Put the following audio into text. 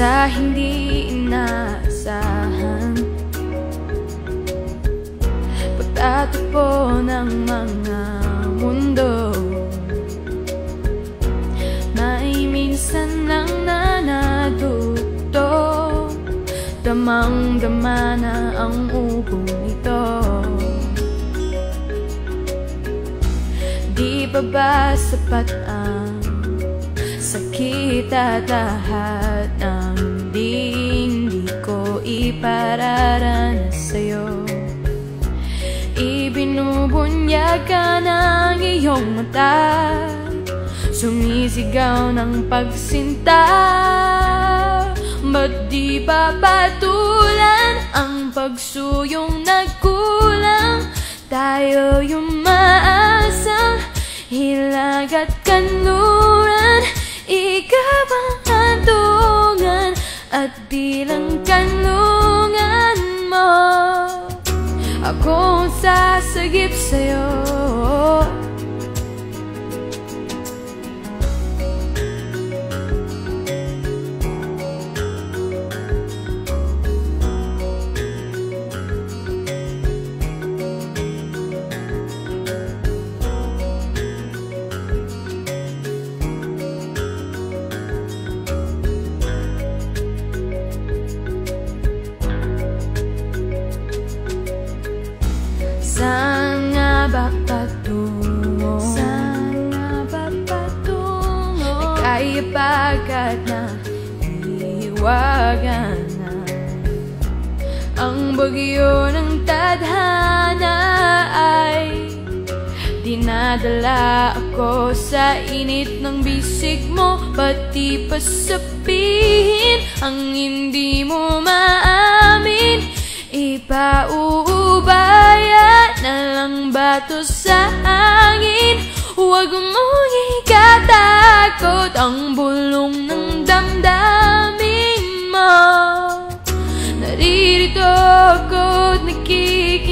sa hindi inaasahan, pagtatagpo ng mga mundo. May minsan lang na natuto, damang-dama na ang ugong ito. Di ba ba sapat ang sakit at lahat ng hindi ko ipararanas sa'yo? Ibinubunyag ka ng iyong mata, sumisigaw ng pagsinta. Ba't di ba patulan ang pagsuyong nagkulang? Tayo yung maasang hilag at kanluran, ikaw ang hantungan at bilang kanlungan mo. Ako ang sasagip sa'yo. Saan nga ba patungo? Saan nga ba patungo? Ay kaya pagkat na iiwagan na ang bagyo ng tadhana ay dinadala ako sa init ng bisig mo. Pati pa sabihin ang hindi mo maamin, ipauubaya na lang bato sa hangin. Huwag mong ikatakot ang bulong ng damdamin mo. Naririto ako't nakikinig